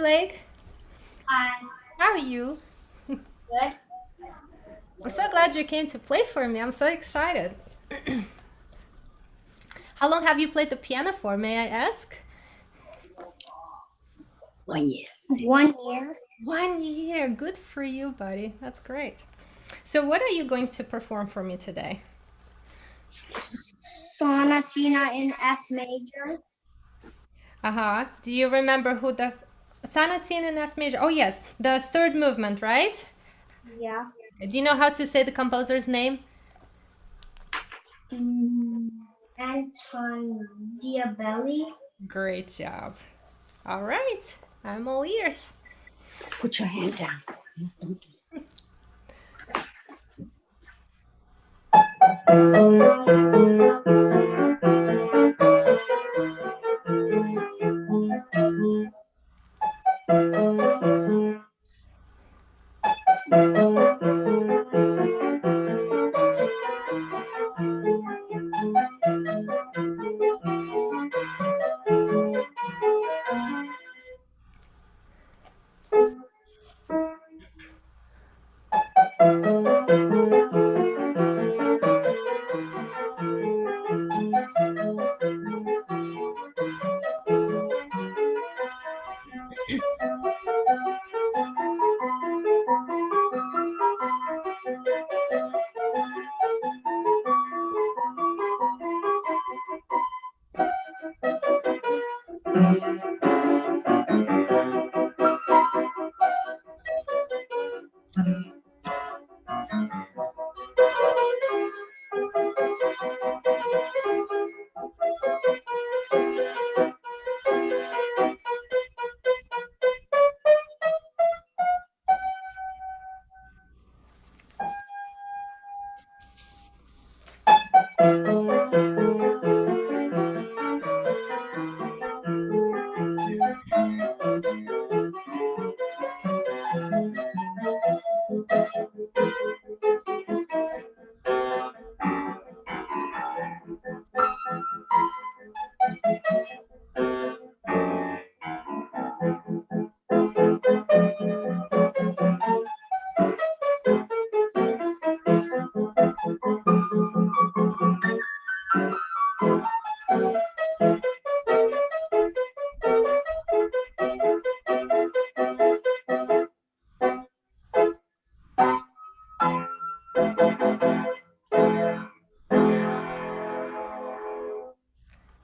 Blake. Hi. How are you? Good. I'm so glad you came to play for me. I'm so excited. How long have you played the piano for, may I ask? 1 year. 1 year. 1 year. Good for you, buddy. That's great. So what are you going to perform for me today? Sonatina in F major. Do you remember who the Sonatina in F major? Oh yes, the third movement, right? Yeah. Do you know how to say the composer's name? Anton Diabelli. Great job. All right, I'm all ears. Put your hand down. Don't do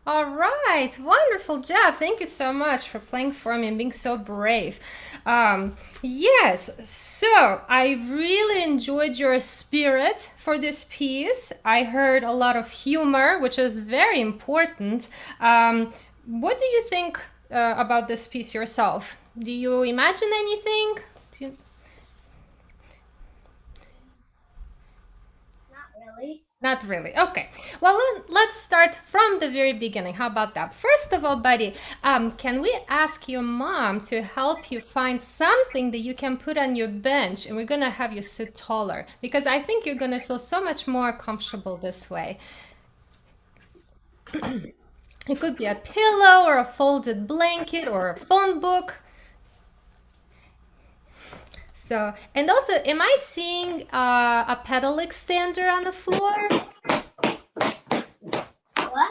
All right, wonderful job. Thank you so much for playing for me and being so brave. Yes, so I really enjoyed your spirit for this piece. I heard a lot of humor, which is very important. What do you think about this piece yourself? Do you imagine anything? Not really. Not really. Okay. Well, let's start from the very beginning. How about that? First of all, buddy, can we ask your mom to help you find something that you can put on your bench, and we're gonna have you sit taller because I think you're gonna feel so much more comfortable this way. It could be a pillow or a folded blanket or a phone book. So, and also, am I seeing a pedal extender on the floor? What?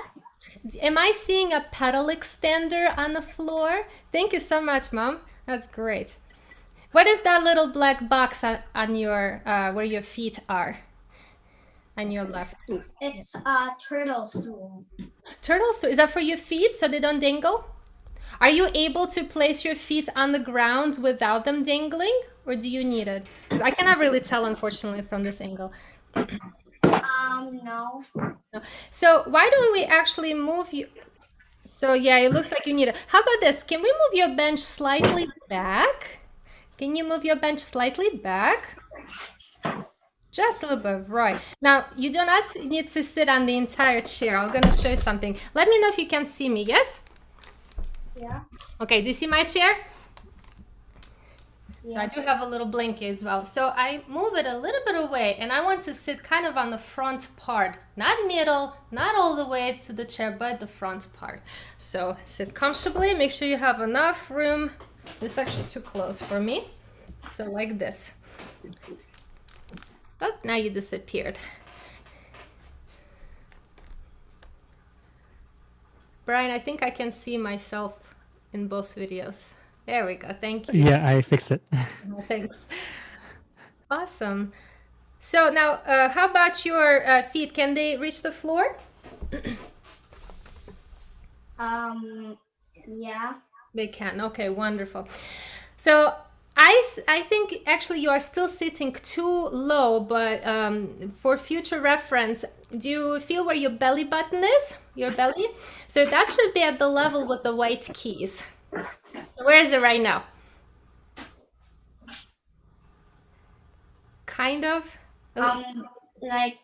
Am I seeing a pedal extender on the floor? Thank you so much, Mom. That's great. What is that little black box on your where your feet are? On your left. It's a turtle stool. Turtle stool. Is that for your feet so they don't dangle? Are you able to place your feet on the ground without them dangling? Or do you need it? I cannot really tell, unfortunately, from this angle. No. So why don't we actually move you? So yeah, it looks like you need it. How about this? Can we move your bench slightly back? Can you move your bench slightly back? Just a little bit, right. Now, you do not need to sit on the entire chair. I'm gonna show you something. Let me know if you can see me, yes? Yeah. Okay, do you see my chair? Yeah. So I do have a little blanket as well. So I move it a little bit away and I want to sit kind of on the front part, not middle, not all the way to the chair, but the front part. So sit comfortably, make sure you have enough room This is actually too close for me. So like this. Oh, now you disappeared. Brian, I think I can see myself in both videos. There we go. Thank you. Yeah, I fixed it. Thanks. Awesome. So now, how about your feet? Can they reach the floor? Yeah. They can. Okay, wonderful. So I think actually you are still sitting too low, but for future reference, do you feel where your belly button is? Your belly? So that should be at the level with the white keys. So where is it right now? Kind of? Like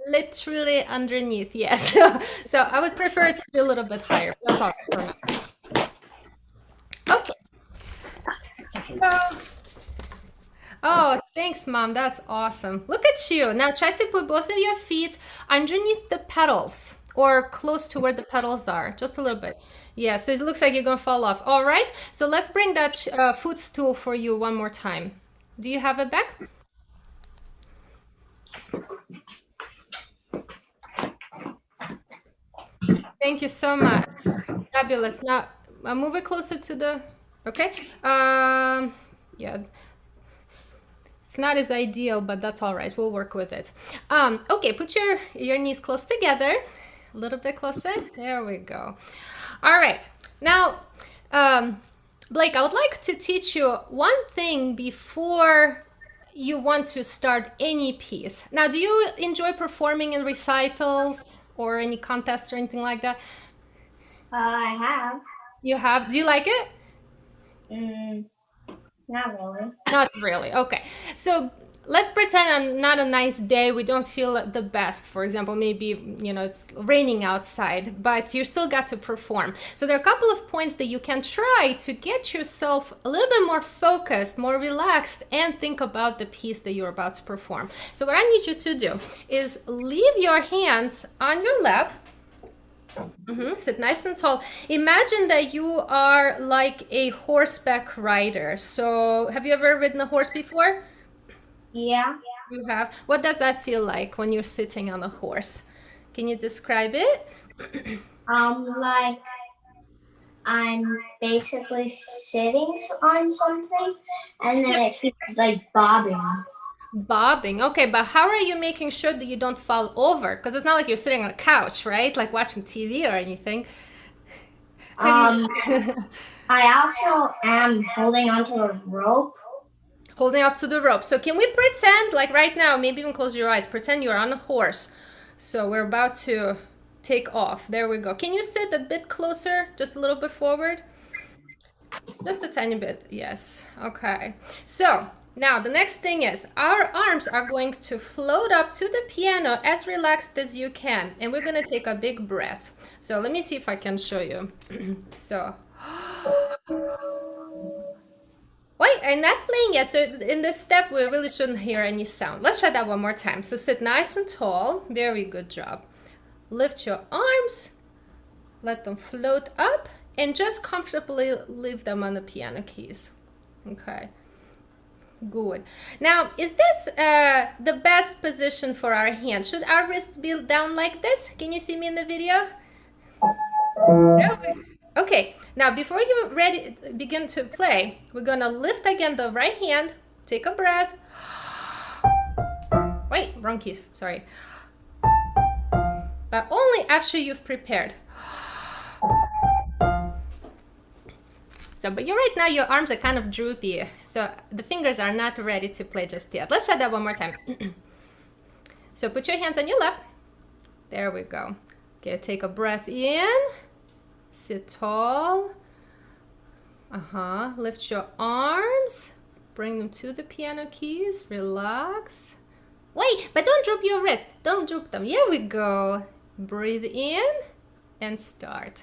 Literally underneath, yes. So I would prefer it to be a little bit higher. That's all right for now. Okay. So, oh, thanks, Mom. That's awesome. Look at you. Now try to put both of your feet underneath the pedals or close to where the pedals are. Just a little bit. Yeah, so it looks like you're going to fall off. All right. So let's bring that footstool for you one more time. Do you have it back? Thank you so much. Fabulous. Now move it closer to the, okay. Yeah, it's not as ideal, but that's all right. We'll work with it. Okay, put your knees close together, a little bit closer. There we go. All right. Now, Blake, I would like to teach you one thing before you want to start any piece. Now, do you enjoy performing in recitals or any contests or anything like that? I have. You have? Do you like it? Not really. Not really. Okay. So let's pretend on not a nice day, we don't feel the best. For example, maybe, it's raining outside, but you still got to perform. So there are a couple of points that you can try to get yourself a little bit more focused, more relaxed, and think about the piece that you're about to perform. So what I need you to do is leave your hands on your lap. Sit nice and tall. Imagine that you are like a horseback rider. So have you ever ridden a horse before? Yeah. You have. What does that feel like when you're sitting on a horse? Can you describe it? Like I'm basically sitting on something, and then it keeps like bobbing. Bobbing. Okay, but how are you making sure that you don't fall over? Because it's not like you're sitting on a couch, right? Like watching TV or anything. I also am holding onto a rope. Holding up to the rope. So can we pretend, like right now, maybe even close your eyes, pretend you're on a horse. So we're about to take off. There we go. Can you sit a bit closer, just a little bit forward? Just a tiny bit, yes. Okay. So now the next thing is our arms are going to float up to the piano as relaxed as you can. And we're going to take a big breath. So let me see if I can show you. So... Wait, I'm not playing yet. So in this step, we really shouldn't hear any sound. Let's try that one more time. So sit nice and tall. Very good job. Lift your arms. Let them float up. And just comfortably leave them on the piano keys. Okay. Good. Now, is this the best position for our hand? Should our wrist be down like this? Can you see me in the video? No. Okay, now before you begin to play, we're gonna lift again the right hand, take a breath. Wait, wrong keys, sorry. But only after you've prepared. So, but you're right now, your arms are kind of droopy, so the fingers are not ready to play just yet. Let's try that one more time. So put your hands on your lap. There we go. Okay, take a breath in. Sit tall. Lift your arms. Bring them to the piano keys. Relax. Wait, but don't droop your wrist. Don't droop them. Here we go. Breathe in and start.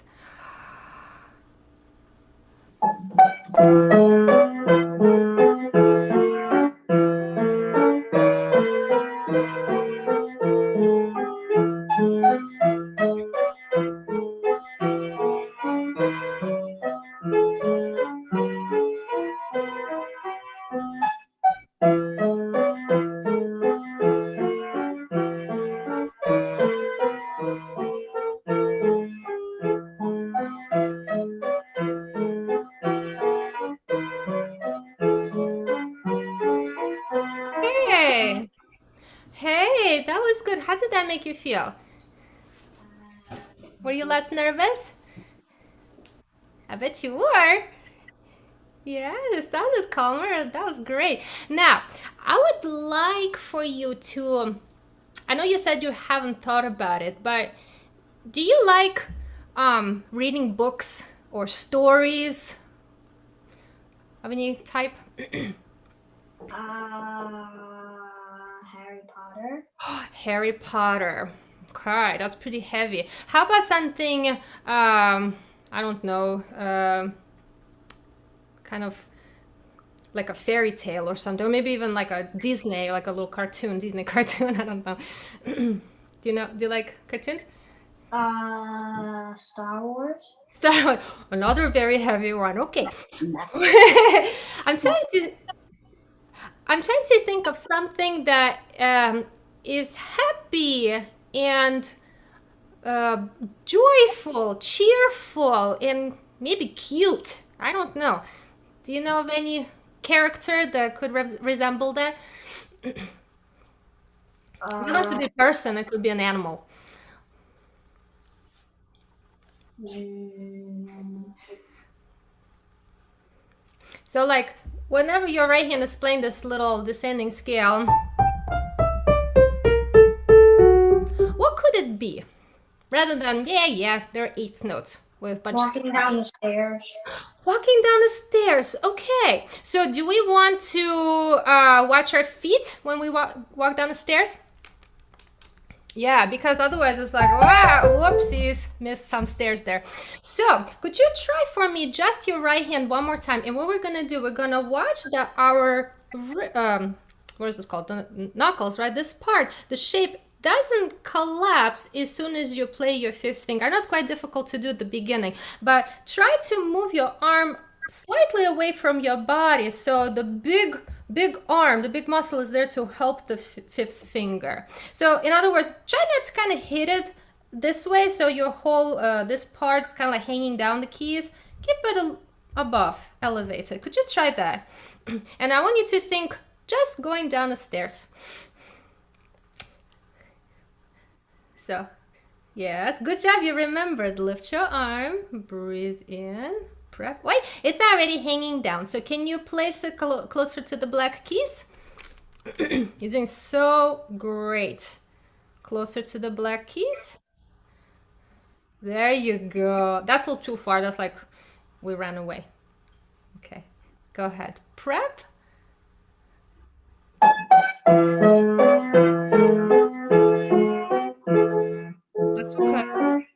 How did that make you feel? Were you less nervous? I bet you were. Yeah, it sounded calmer. That was great. Now, I would like for you to, I know you said you haven't thought about it, but do you like reading books or stories of any type? Harry Potter. Harry Potter. Okay, that's pretty heavy. How about something, I don't know, kind of like a fairy tale or something, or maybe even like a Disney, like a little cartoon, Disney cartoon. I don't know. Do you like cartoons? Star Wars. Star Wars. Another very heavy one. Okay. I'm trying to I'm trying to think of something that is happy and joyful, cheerful, and maybe cute. I don't know. Do you know of any character that could resemble that? It doesn't have to be a person, it could be an animal. So like whenever your right hand is playing this little descending scale, what could it be? Rather than, yeah, there are 8 notes with a bunch Walking of down the stairs. Walking down the stairs. Okay. So do we want to watch our feet when we walk down the stairs? Yeah, because otherwise it's like, wow, whoopsies, missed some stairs there. So could you try for me just your right hand one more time? And what we're gonna do, we're gonna watch our what is this called? The knuckles, right? This part, the shape doesn't collapse as soon as you play your 5th finger. I know it's quite difficult to do at the beginning, but try to move your arm slightly away from your body so the big arm, the big muscle is there to help the 5th finger. So in other words, try not to kind of hit it this way so your whole this part is kind of like hanging down the keys. Keep it above, elevated. Could you try that? And I want you to think just going down the stairs. So, yes, good job. You remembered. Lift your arm, breathe in, prep. Wait, it's already hanging down. So can you place it closer to the black keys? You're doing so great. Closer to the black keys. There you go. That's a little too far. That's like we ran away. Okay, go ahead. Prep. That's okay.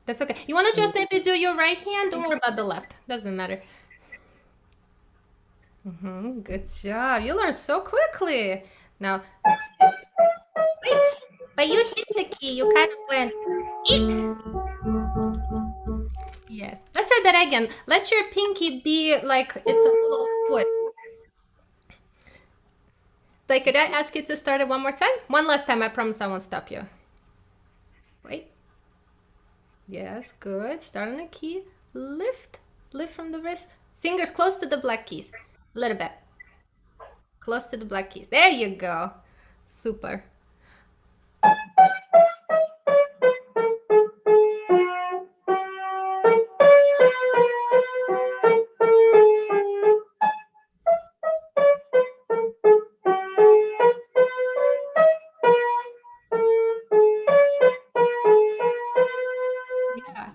That's okay. You want to just maybe do your right hand? Don't worry about the left. Doesn't matter. Good job. You learned so quickly. Now, wait, but you hit the key. You kind of went, eek. Yes. Let's try that again. Let your pinky be like it's a little foot. Like, could I ask you to start it one more time? One last time. I promise I won't stop you. Wait. Yes, good. Start on a key. Lift. Lift from the wrist. Fingers close to the black keys. A little bit. Close to the black keys. There you go. Super. Yeah.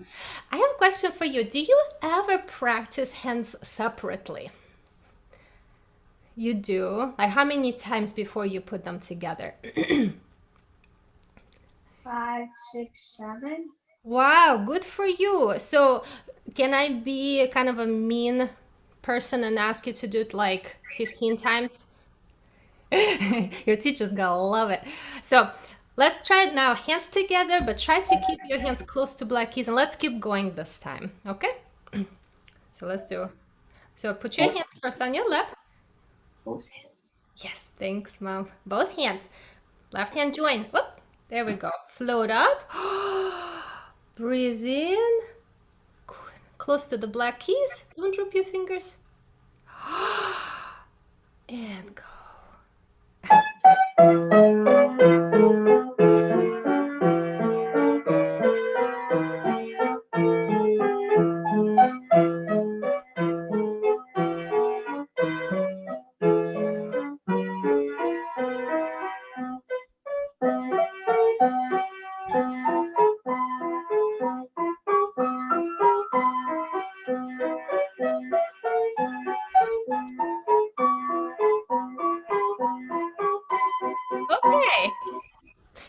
I have a question for you. Do you ever practice hands separately? You do? Like how many times before you put them together? 5, 6, 7. Wow, good for you. So can I be kind of a mean person and ask you to do it like 15 times? Your teacher's gonna love it. So let's try it now. Hands together, but try to keep your hands close to black keys and let's keep going this time. Okay? So let's do. So put your hands first on your lap. Both hands. Yes, thanks, Mom. Both hands. Left hand join. Whoop. There we go. Float up. Breathe in. Close to the black keys. Don't drop your fingers. And go.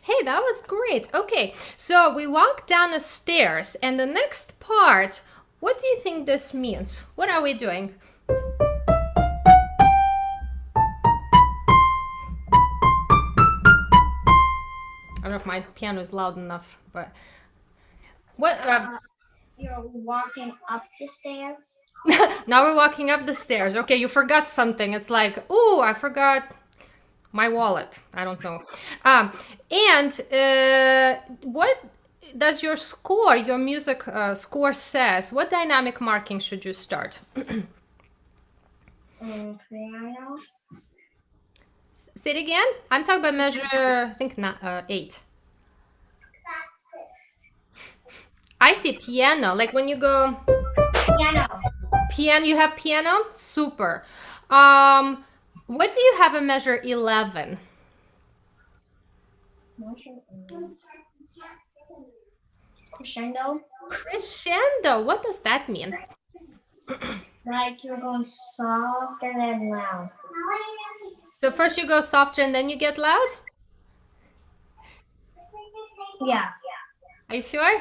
Hey, that was great. Okay, so we walked down the stairs, and the next part, what do you think this means? What are we doing? I don't know if my piano is loud enough, but what? You're walking up the stairs. Now we're walking up the stairs. Okay, you forgot something. It's like, oh, I forgot my wallet. I don't know. What does your score, your music score says? What dynamic marking should you start? Piano. Say it again. I'm talking about measure, I think not 8. I see piano. Like when you go Piano. you have piano? Super. What do you have in measure 11? Crescendo. Crescendo. What does that mean? Like you're going soft and then loud. So first you go softer and then you get loud? Yeah. Are you sure?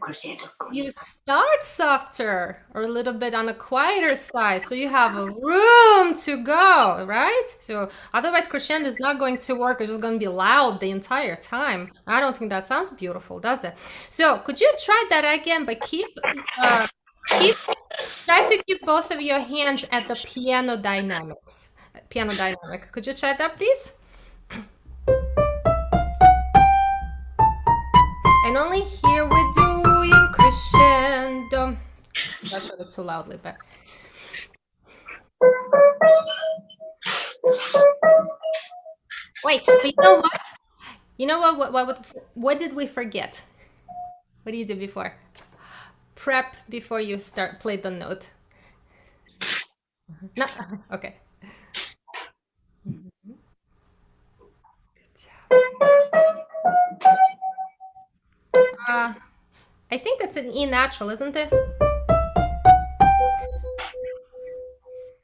Crescendo. You start softer or a little bit on the quieter side, so you have a room to go, right? So otherwise crescendo is not going to work. It's just going to be loud the entire time. I don't think that sounds beautiful, does it? So could you try that again, but try to keep both of your hands at the piano dynamics. Piano dynamic. Could you try that, please? And only here we're doing crescendo. That's a bit too loudly, but. Wait, but you know what? You know what did we forget? What did you do before? Prep before you play the note. No, okay. Good job. I think it's an E natural, isn't it?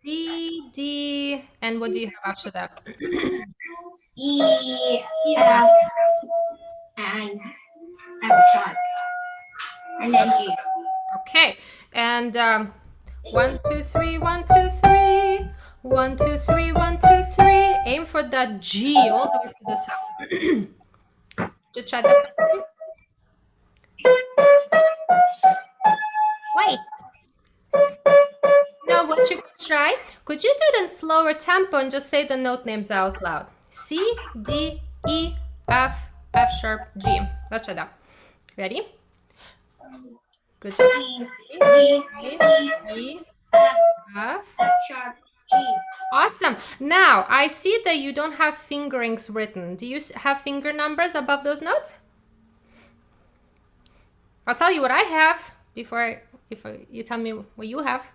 C, D, and what do you have after that? E, F, and F sharp. And then G. Okay, and 1, 2, 3, 1, 2, 3. 1, 2, 3, 1, 2, 3. Aim for that G all the way to the top. Just try that. Wait. Now what you could try, could you do it in slower tempo and just say the note names out loud? C, D, E, F, F sharp, G. Let's try that. Ready? Good job. D, E, F, F sharp, G. Awesome. Now, I see that you don't have fingerings written. Do you have finger numbers above those notes? I'll tell you what I have before you tell me what you have.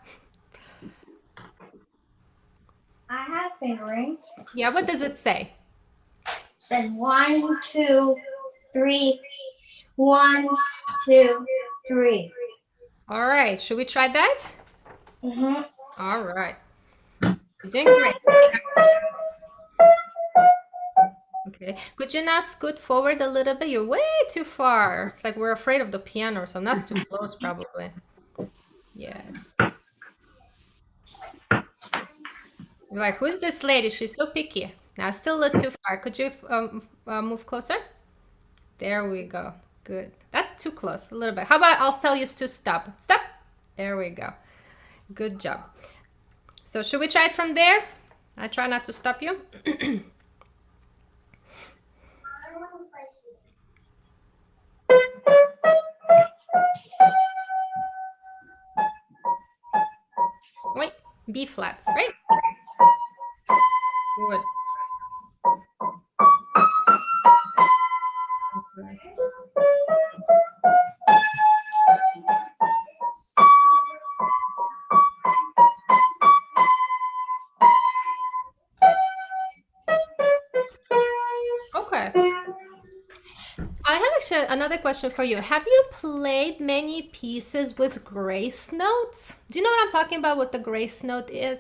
I have fingering. Yeah, what does it say? It says 1, 2, 3. 1, 2, 3. All right. Should we try that? Mm-hmm. All right. You're doing great. Okay. Could you now scoot forward a little bit? You're way too far. It's like we're afraid of the piano or something. That's too close, probably. Yes. You're like, who's this lady? She's so picky. Now, still a little too far. Could you move closer? There we go. Good. That's too close. A little bit. How about I'll tell you to stop. Stop. There we go. Good job. So should we try it from there? I try not to stop you. Wait, B flats, right? Good. Okay. Okay. I have actually another question for you. Have you played many pieces with grace notes? Do you know what I'm talking about, what the grace note is?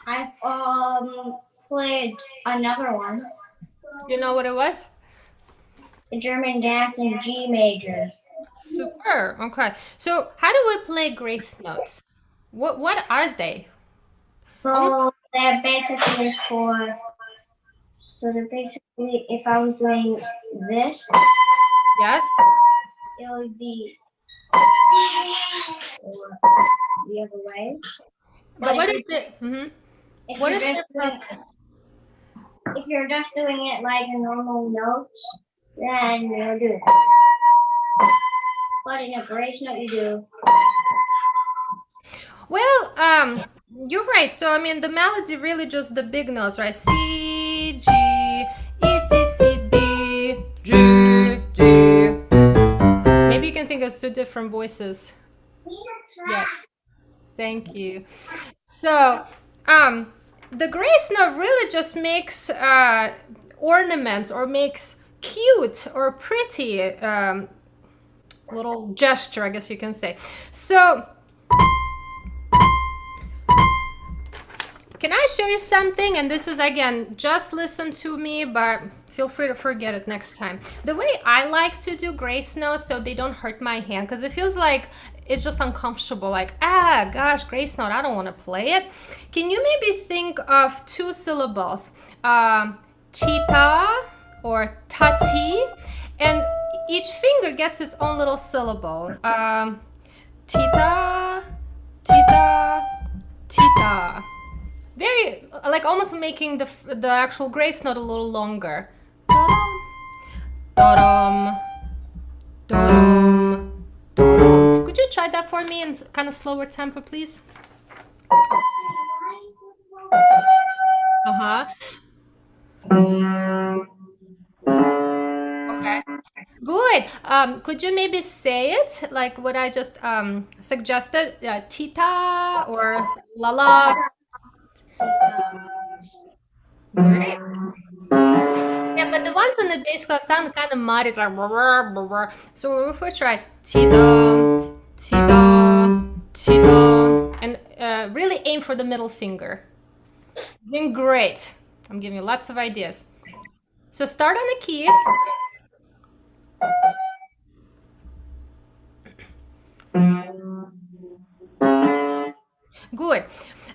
I've played another one. You know what it was? the German dance in G major. Super. Okay. So how do we play grace notes? What are they? So they're basically for. So they're basically, if I was doing this, Yes. it would be the other way. But what is it? Mm-hmm. If What you're is just their doing, purpose? if you're just doing it like a normal notes, then you'll do it. But in a grace note, you do. Well, you're right. So I mean, the melody really just the big notes, right? C, G, E, D, C, B, G, G. Maybe you can think of two different voices. Yeah. Thank you. So, the grace note really just makes ornaments or makes cute or pretty little gesture, I guess you can say. So, can I show you something? And this is again, just listen to me, but feel free to forget it next time. The way I like to do grace notes so they don't hurt my hand, because it feels like it's just uncomfortable. Like, ah, gosh, grace note, I don't want to play it. Can you maybe think of two syllables? Tita or tati, and each finger gets its own little syllable. Tita, tita, tita. Very like almost making the actual grace note a little longer. Da-dum, da-dum, da-dum. Could you try that for me in kind of slower tempo, please? Uh-huh. Okay. Good. Could you maybe say it like what I just suggested? Tita or Lala. Great. Yeah, but the ones in the bass clef sound kind of muddy. It's like brr, brr, brr. So if we try Tita, Tita, Tita, and really aim for the middle finger. Doing great. I'm giving you lots of ideas. So start on the keys. Good.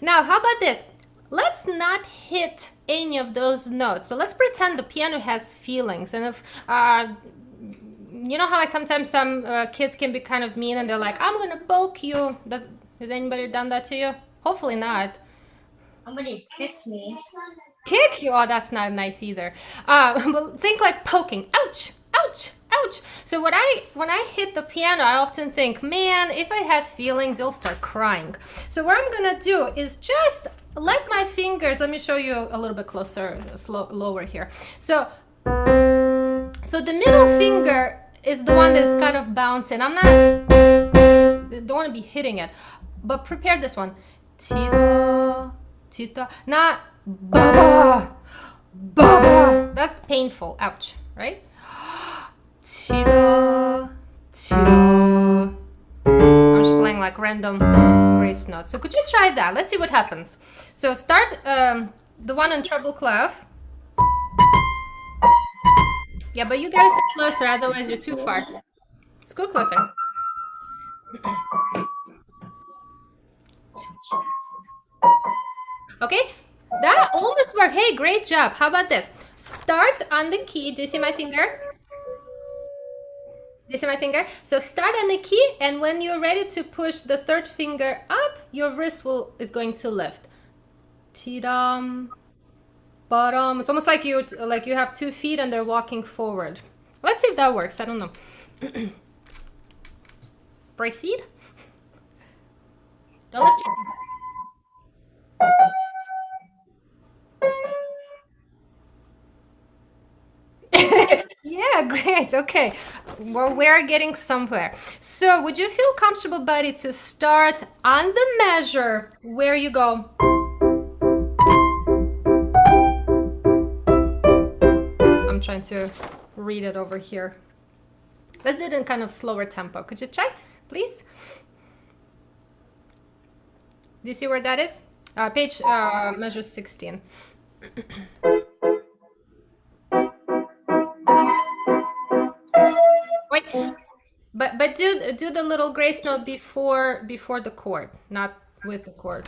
Now, how about this? Let's not hit any of those notes. So let's pretend the piano has feelings. And if, you know how like sometimes some kids can be kind of mean and they're like, I'm going to poke you. Has anybody done that to you? Hopefully not. Somebody's kicked me. Kick you? Oh, that's not nice either. But think like poking. Ouch, ouch, ouch. So when I hit the piano, I often think, man, if I had feelings, you'll start crying. So what I'm gonna do is just let my fingers. Let me show you a little bit closer, lower here. So the middle finger is the one that's kind of bouncing. I'm not. Don't want to be hitting it, but prepare this one. Tita, tita, not baba, baba. That's painful. Ouch, right? Tita, tita. I'm just playing like random grace notes. So could you try that? Let's see what happens. So start the one on treble clef. Yeah, but you gotta sit closer, otherwise you're too far. Let's go closer. Okay, that almost worked. Hey, great job. How about this? Start on the key. Do you see my finger? Do you see my finger? So start on the key, and when you're ready to push the third finger up, your wrist is going to lift. Ti-dum, bottom. It's almost like you have 2 feet and they're walking forward. Let's see if that works. I don't know. Proceed. Don't lift your Yeah, great. Okay. Well, we're getting somewhere. So, would you feel comfortable, buddy, to start on the measure where you go? I'm trying to read it over here. Let's do it in kind of slower tempo. Could you try, please? Do you see where that is? Page measure 16. But do the little grace note before the chord, not with the chord.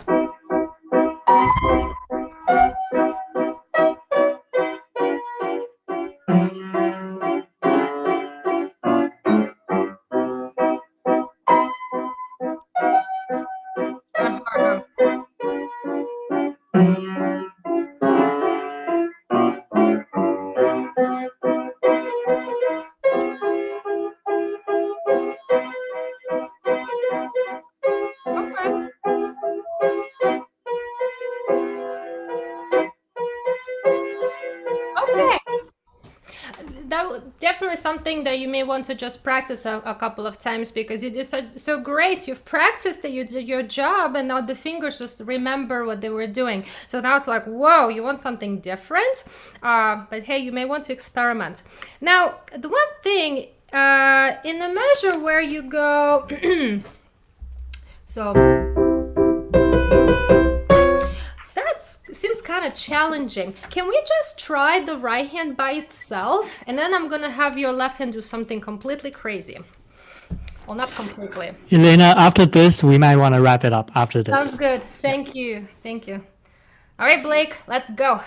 Definitely something that you may want to just practice a couple of times, because you did so great. You've practiced that you did your job, and now the fingers just remember what they were doing. So now it's like, whoa, you want something different? But hey, you may want to experiment. Now, the one thing in the measure where you go, so seems kind of challenging. Can we just try the right hand by itself, and then I'm gonna have your left hand do something completely crazy? Well, not completely. Elena, after this, we might want to wrap it up after this. Sounds good. Thank you. Thank you. All right, Blake, let's go.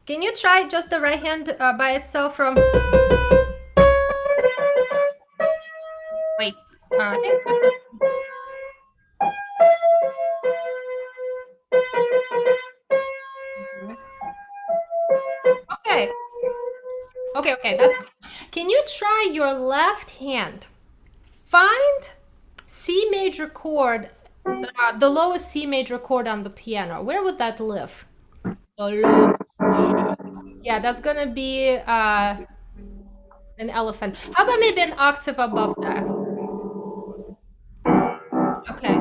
Can you try just the right hand by itself from... Wait. Okay, that's good. Can you try your left hand? Find C major chord, the lowest C major chord on the piano. Where would that live? Yeah, that's gonna be an elephant. How about maybe an octave above that? Okay.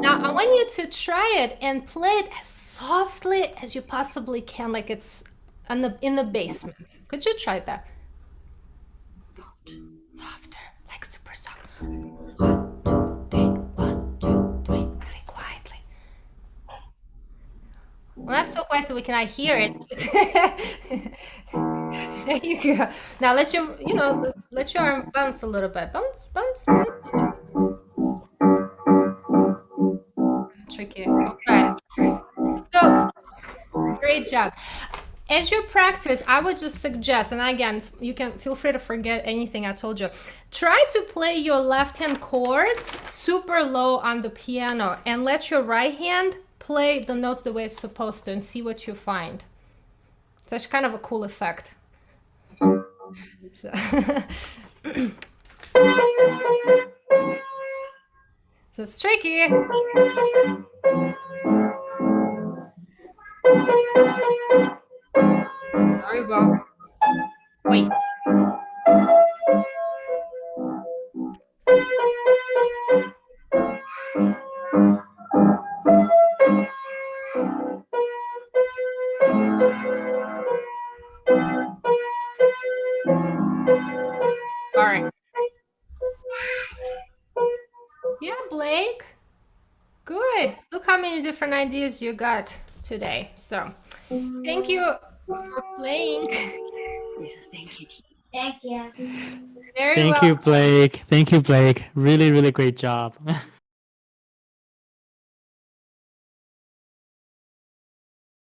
Now I want you to try it and play it as softly as you possibly can, like it's in the basement. Could you try that? Softer, like super soft. 1, 2, 3, 1, 2, 3, really quietly. Well, not so quiet so we cannot hear it. There you go. Now let your arm bounce a little bit. Bounce, bounce, bounce. Tricky. Okay. So, great job. As you practice, I would just suggest, and again, you can feel free to forget anything I told you. Try to play your left hand chords super low on the piano, and let your right hand play the notes the way it's supposed to, and see what you find. So it's kind of a cool effect. So, so it's tricky. There you go. Wait. All right. Yeah, Blake. Good. Look how many different ideas you got today. So, thank you for playing. Thank you. Thank you. Very Thank well. you, Blake. Thank you, Blake. Really, really great job.